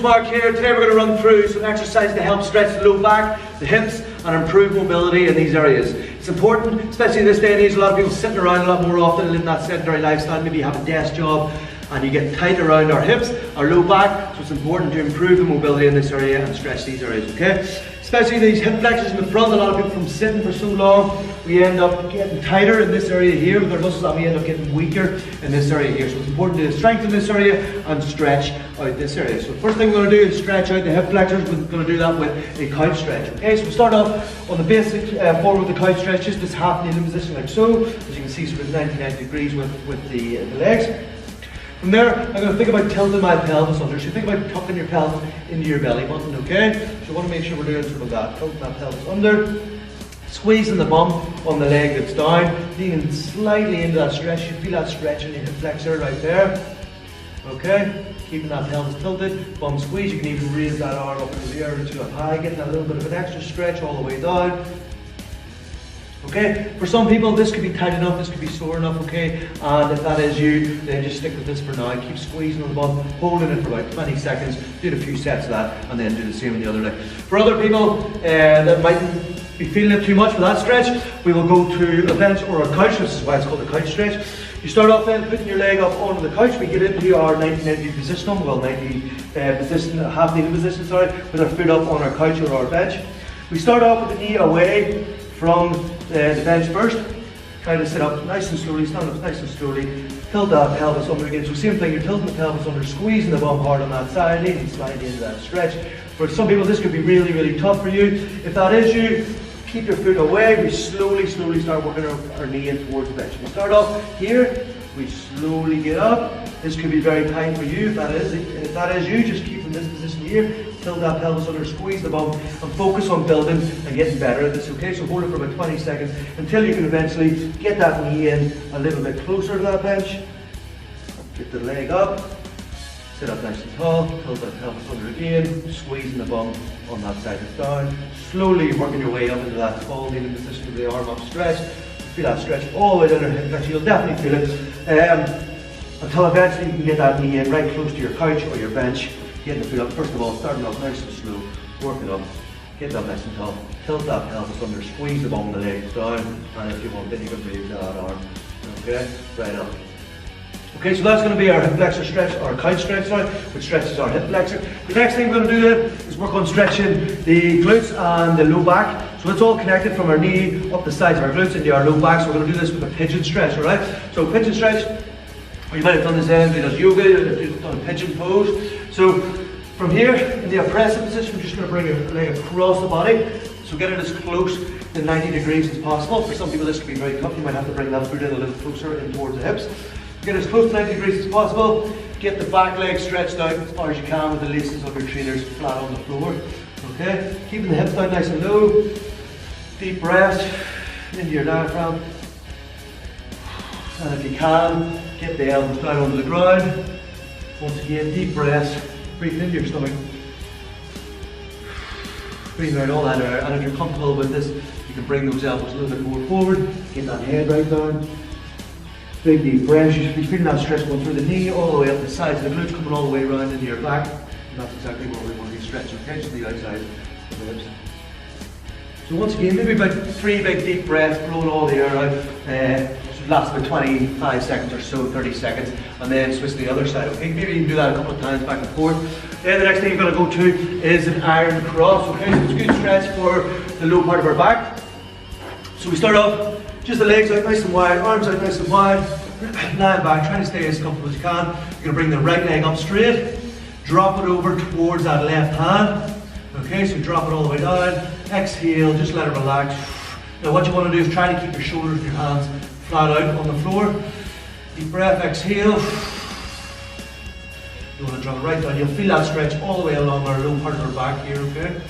Mark here. Today we're going to run through some exercises to help stretch the low back, the hips, and improve mobility in these areas. It's important, especially in this day and age, a lot of people sitting around a lot more often, living that sedentary lifestyle. Maybe you have a desk job and you get tight around our hips, our low back, so it's important to improve the mobility in this area and stretch these areas, okay? Especially these hip flexors in the front, a lot of people from sitting for so long, we end up getting tighter in this area here with our muscles and we end up getting weaker in this area here. So it's important to strengthen this area and stretch out this area. So first thing we're going to do is stretch out the hip flexors. We're going to do that with a kite stretch, okay? So we start off on the basic forward with the kite stretch, just this half kneeling position like so. As you can see, sort of 90 degrees with the legs. From there, I'm going to think about tilting my pelvis under. So think about tucking your pelvis into your belly button, okay? So I want to make sure we're doing sort of that. Tilting that pelvis under, squeezing the bum on the leg that's down, leaning slightly into that stretch. You feel that stretch in your hip flexor right there, okay? Keeping that pelvis tilted, bum squeeze. You can even raise that arm up into the air to up high, getting a little bit of an extra stretch all the way down. Okay, for some people this could be tight enough, this could be sore enough, okay? And if that is you, then just stick with this for now. Keep squeezing on the bum, holding it for about 20 seconds, do a few sets of that, and then do the same on the other leg. For other people that might be feeling it too much for that stretch, we will go to a bench or a couch. This is why it's called a kite stretch. You start off then putting your leg up onto the couch. We get into our 90 position, well 90 position, half kneeling position, sorry, with our foot up on our couch or our bench. We start off with the knee away from the bench first. Try to sit up nice and slowly, stand up nice and slowly, tilt that pelvis under again. So same thing, you're tilting the pelvis under, squeezing the bum hard on that side, leaning slightly into that stretch. For some people this could be really, really tough for you. If that is you, keep your foot away. We slowly start working our knee in towards the bench. We start off here, we slowly get up. This could be very tight for you. If that is you, just keep in this position here. Tilt that pelvis under, squeeze the bum, and focus on building and getting better at this, okay? So hold it for about 20 seconds until you can eventually get that knee in a little bit closer to that bench. Get the leg up, sit up nice and tall, tilt that pelvis under again, squeezing the bum on that side that's down. Slowly working your way up into that tall kneeling position with the arm up stretch. Feel that stretch all the way down your hip flexor. You'll definitely feel it. Until eventually you can get that knee in right close to your couch or your bench. Getting the foot up, first of all, starting off nice and slow, work it up, get up nice and tall, tilt that pelvis under, squeeze the bum of the legs down, and if you want, then you can raise that arm, okay, right up. Okay, so that's going to be our hip flexor stretch, or kite stretch, sorry, which stretches our hip flexor. The next thing we're going to do then is work on stretching the glutes and the low back. So it's all connected from our knee up the sides of our glutes into our low back, so we're going to do this with a pigeon stretch, alright? So pigeon stretch, or you might have done this then, you've done yoga, you've done a pigeon pose. So from here, in the oppressive position, we're just going to bring your leg across the body. So get it as close to 90 degrees as possible. For some people this could be very tough. You might have to bring that foot in a little closer in towards the hips. Get as close to 90 degrees as possible. Get the back leg stretched out as far as you can with the laces of your trainers flat on the floor. Okay, keeping the hips down nice and low. Deep breath into your diaphragm. And if you can, get the elbows down onto the ground. Once again, deep breaths, breathe into your stomach, breathe out all that air, and if you're comfortable with this, you can bring those elbows a little bit more forward, get that head right down, big deep breaths. You should be feeling that stretch going through the knee, all the way up the sides of the glutes, coming all the way around into your back, and that's exactly what we want to be stretching, okay, just the outside of the hips. So once again, maybe about 3 big deep breaths, blowing all the air out. Lasts about 25 seconds or so, 30 seconds, and then switch to the other side, okay? Maybe you can do that a couple of times back and forth. Then the next thing you're going to go to is an iron cross, okay? So it's a good stretch for the low part of our back. So we start off, just the legs out nice and wide, arms out nice and wide, lying back, trying to stay as comfortable as you can. You're going to bring the right leg up straight, drop it over towards that left hand, okay? So drop it all the way down, exhale, just let it relax. Now what you want to do is try to keep your shoulders and your hands flat out on the floor. Deep breath, exhale. You want to drop it right down. You'll feel that stretch all the way along our low part of our back here, okay?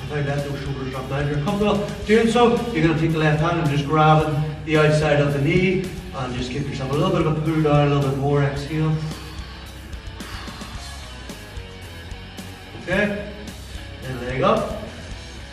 Without letting those shoulders drop down. If you're comfortable doing so, you're going to take the left hand and just grab the outside of the knee and just give yourself a little bit of a pull down, a little bit more, exhale. Okay? Then leg up.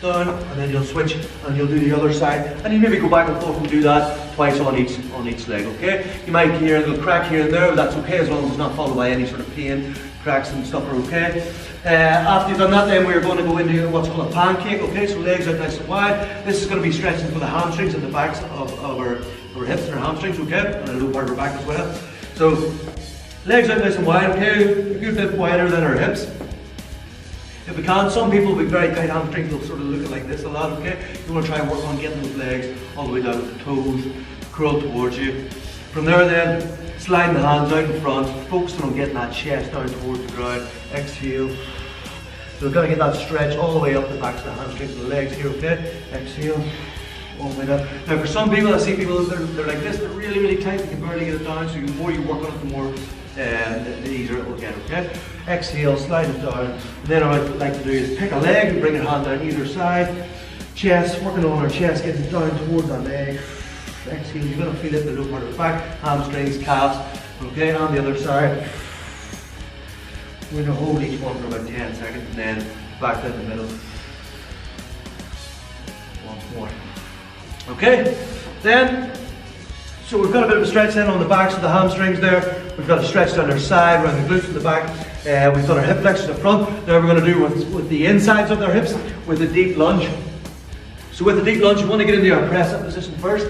Down, and then you'll switch and you'll do the other side, and you maybe go back and forth and do that twice on each leg, okay? You might hear a little crack here and there, but that's okay as long as it's not followed by any sort of pain. cracks and stuff are okay. After you've done that, then we're going to go into what's called a pancake, okay? So legs out nice and wide. This is going to be stretching for the hamstrings and the backs of our hips and our hamstrings, okay? And a little part of our back as well. So legs out nice and wide, okay? A good bit wider than our hips. If we can, some people with very tight hamstrings will sort of look like this a lot, okay? You want to try and work on getting those legs all the way down to the toes, curl towards you. From there then, sliding the hands out in front, focusing on getting that chest down towards the ground. Exhale. So we're going to get that stretch all the way up the backs of the hamstrings and the legs here, okay? Exhale. All the way down. Now for some people, I see people, they're like this, they're really, really tight, they can barely get it down, so the more you work on it, the more the easier it will get, okay? Exhale, slide it down. And then what I'd like to do is pick a leg and bring your hand down either side. Chest, working on our chest, getting down towards that leg. Exhale, you're going to feel it in the lower part of the back, hamstrings, calves, okay? On the other side. We're going to hold each one for about 10 seconds and then back down the middle. Once more. Okay, then, so we've got a bit of a stretch then on the backs of the hamstrings there. We've got a stretch down our side, around the glutes in the back. We've got our hip flexors up front. Now we're going to do with the insides of our hips with a deep lunge. So with the deep lunge, you want to get into our press up position first.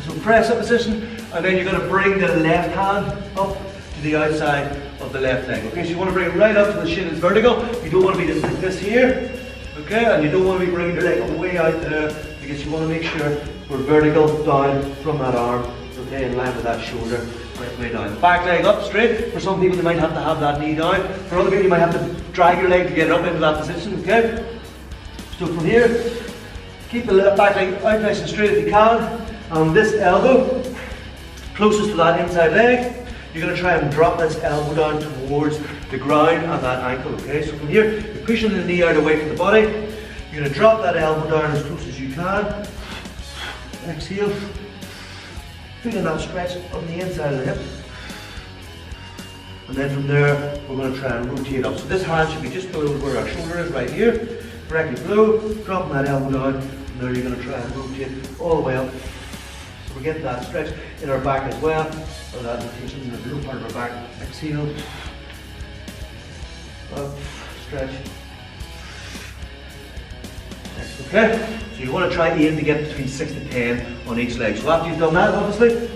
So press up position, and then you're going to bring the left hand up to the outside of the left leg. Okay, so you want to bring it right up to the shin is vertical. You don't want to be like this here. Okay, and you don't want to be bringing your leg way out there because you want to make sure we're vertical down from that arm. Okay, in line with that shoulder, right way down. Back leg up straight. For some people, they might have to have that knee down. For other people, you might have to drag your leg to get up into that position. Okay, so from here, keep the back leg out nice and straight if you can. And this elbow, closest to that inside leg, you're going to try and drop this elbow down towards the ground and that ankle, okay? So from here, you're pushing the knee out away from the body. You're going to drop that elbow down as close as you can. Exhale. Feeling that stretch on the inside of the hip. And then from there, we're going to try and rotate up. So this hand should be just below where our shoulder is, right here. Directly below, dropping that elbow down. And there you're going to try and rotate all the way up. So we're getting that stretch in our back as well. So that rotation in the lower part of our back. Exhale. Up, stretch. Okay, so you want to try aim to get between 6 to 10 on each leg. So after you've done that, obviously,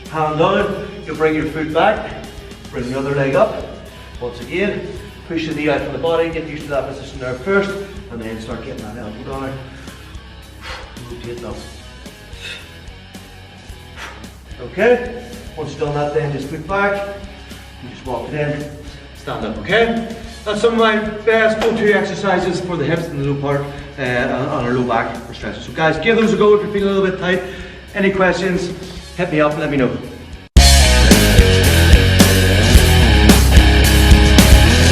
hand down, you'll bring your foot back, bring the other leg up. Once again, push the knee out from the body, get used to that position there first, and then start getting that elbow down. Rotate up. Okay, once you've done that, then just foot back, you just walk it in, stand up, okay? That's some of my best go-to exercises for the hips and the low part on our low back for stretches. So guys, give those a go if you're feeling a little bit tight. Any questions, hit me up, let me know.